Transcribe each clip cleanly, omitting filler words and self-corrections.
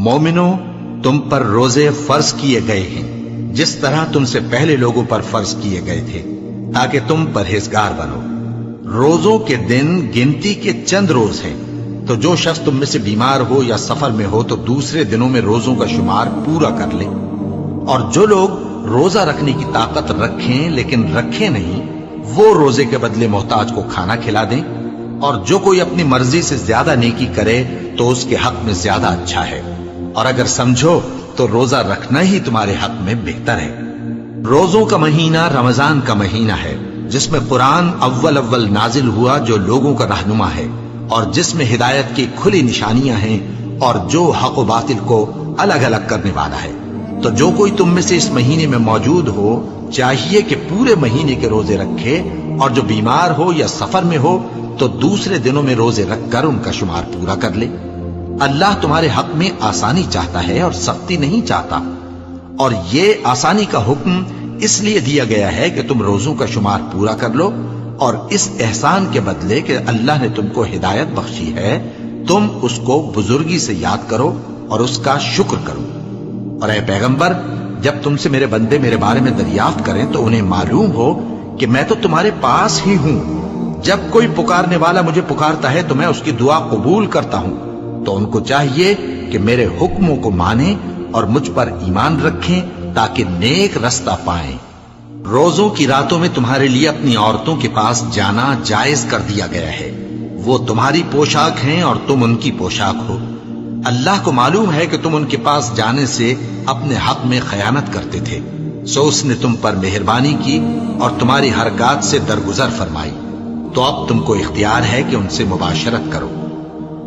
مومنو، تم پر روزے فرض کیے گئے ہیں جس طرح تم سے پہلے لوگوں پر فرض کیے گئے تھے، تاکہ تم پرہیزگار بنو۔ روزوں کے دن گنتی کے چند روز ہیں، تو جو شخص تم میں سے بیمار ہو یا سفر میں ہو تو دوسرے دنوں میں روزوں کا شمار پورا کر لے۔ اور جو لوگ روزہ رکھنے کی طاقت رکھیں لیکن رکھیں نہیں، وہ روزے کے بدلے محتاج کو کھانا کھلا دیں۔ اور جو کوئی اپنی مرضی سے زیادہ نیکی کرے تو اس کے حق میں زیادہ اچھا ہے، اور اگر سمجھو تو روزہ رکھنا ہی تمہارے حق میں بہتر ہے۔ روزوں کا مہینہ رمضان کا مہینہ ہے، جس میں قرآن اول نازل ہوا، جو لوگوں کا رہنما ہے اور جس میں ہدایت کی کھلی نشانیاں ہیں اور جو حق و باطل کو الگ الگ کرنے والا ہے۔ تو جو کوئی تم میں سے اس مہینے میں موجود ہو چاہیے کہ پورے مہینے کے روزے رکھے، اور جو بیمار ہو یا سفر میں ہو تو دوسرے دنوں میں روزے رکھ کر ان کا شمار پورا کر لے۔ اللہ تمہارے حق میں آسانی چاہتا ہے اور سختی نہیں چاہتا، اور یہ آسانی کا حکم اس لیے دیا گیا ہے کہ تم روزوں کا شمار پورا کر لو، اور اس احسان کے بدلے کہ اللہ نے تم کو ہدایت بخشی ہے تم اس کو بزرگی سے یاد کرو اور اس کا شکر کرو۔ اور اے پیغمبر، جب تم سے میرے بندے میرے بارے میں دریافت کریں تو انہیں معلوم ہو کہ میں تو تمہارے پاس ہی ہوں۔ جب کوئی پکارنے والا مجھے پکارتا ہے تو میں اس کی دعا قبول کرتا ہوں۔ تو ان کو چاہیے کہ میرے حکموں کو مانیں اور مجھ پر ایمان رکھیں تاکہ نیک رستہ پائیں۔ روزوں کی راتوں میں تمہارے لیے اپنی عورتوں کے پاس جانا جائز کر دیا گیا ہے، وہ تمہاری پوشاک ہیں اور تم ان کی پوشاک ہو۔ اللہ کو معلوم ہے کہ تم ان کے پاس جانے سے اپنے حق میں خیانت کرتے تھے، سو اس نے تم پر مہربانی کی اور تمہاری حرکات سے درگزر فرمائی، تو اب تم کو اختیار ہے کہ ان سے مباشرت کرو۔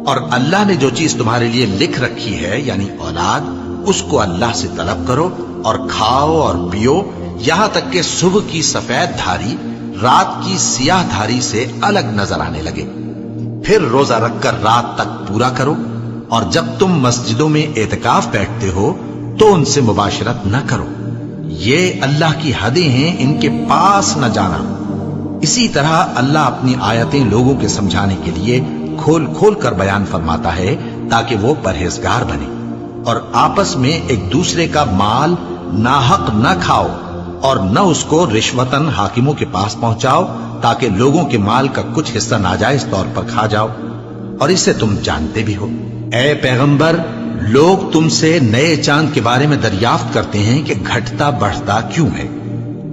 اور اللہ نے جو چیز تمہارے لیے لکھ رکھی ہے یعنی اولاد، اس کو اللہ سے طلب کرو اور کھاؤ اور پیو، یہاں تک کہ صبح کی سفید دھاری رات کی سیاہ دھاری سے الگ نظر آنے لگے۔ پھر روزہ رکھ کر رات تک پورا کرو، اور جب تم مسجدوں میں اعتکاف بیٹھتے ہو تو ان سے مباشرت نہ کرو، یہ اللہ کی حدیں ہیں، ان کے پاس نہ جانا۔ اسی طرح اللہ اپنی آیتیں لوگوں کے سمجھانے کے لیے کھول کھول کر بیان فرماتا ہے تاکہ وہ پرہیزگار بنے۔ اور آپس میں ایک دوسرے کا مال ناحق نہ کھاؤ، اور نہ اس کو رشوتاً حاکموں کے پاس پہنچاؤ تاکہ لوگوں کے مال کا کچھ حصہ ناجائز طور پر کھا جاؤ، اور اسے تم جانتے بھی ہو۔ اے پیغمبر، لوگ تم سے نئے چاند کے بارے میں دریافت کرتے ہیں کہ گھٹتا بڑھتا کیوں ہے۔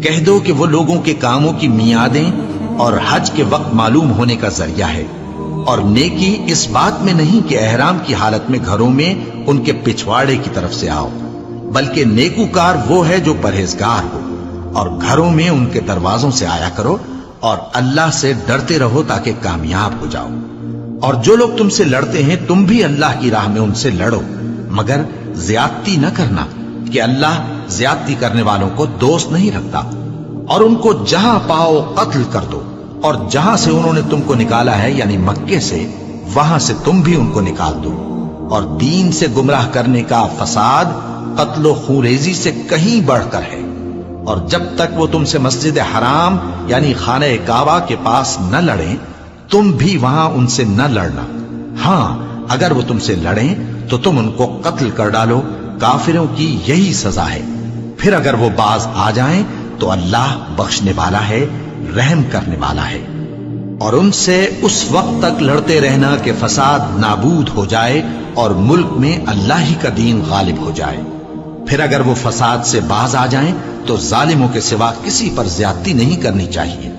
کہہ دو کہ وہ لوگوں کے کاموں کی میعادیں اور حج کے وقت معلوم ہونے کا ذریعہ ہے، اور نیکی اس بات میں نہیں کہ احرام کی حالت میں گھروں میں ان کے پچھواڑے کی طرف سے آؤ، بلکہ نیکوکار وہ ہے جو پرہیزگار ہو، اور گھروں میں ان کے دروازوں سے آیا کرو، اور اللہ سے ڈرتے رہو تاکہ کامیاب ہو جاؤ۔ اور جو لوگ تم سے لڑتے ہیں تم بھی اللہ کی راہ میں ان سے لڑو، مگر زیادتی نہ کرنا کہ اللہ زیادتی کرنے والوں کو دوست نہیں رکھتا۔ اور ان کو جہاں پاؤ قتل کر دو، اور جہاں سے انہوں نے تم کو نکالا ہے یعنی مکے سے، وہاں سے تم بھی ان کو نکال دو۔ اور دین سے گمراہ کرنے کا فساد قتل و خونریزی سے کہیں بڑھ کر ہے۔ اور جب تک وہ تم سے مسجد حرام یعنی خانہ کعبہ کے پاس نہ لڑیں تم بھی وہاں ان سے نہ لڑنا۔ ہاں، اگر وہ تم سے لڑیں تو تم ان کو قتل کر ڈالو، کافروں کی یہی سزا ہے۔ پھر اگر وہ باز آ جائیں تو اللہ بخشنے والا ہے، رحم کرنے والا ہے۔ اور ان سے اس وقت تک لڑتے رہنا کہ فساد نابود ہو جائے اور ملک میں اللہ ہی کا دین غالب ہو جائے۔ پھر اگر وہ فساد سے باز آ جائیں تو ظالموں کے سوا کسی پر زیادتی نہیں کرنی چاہیے۔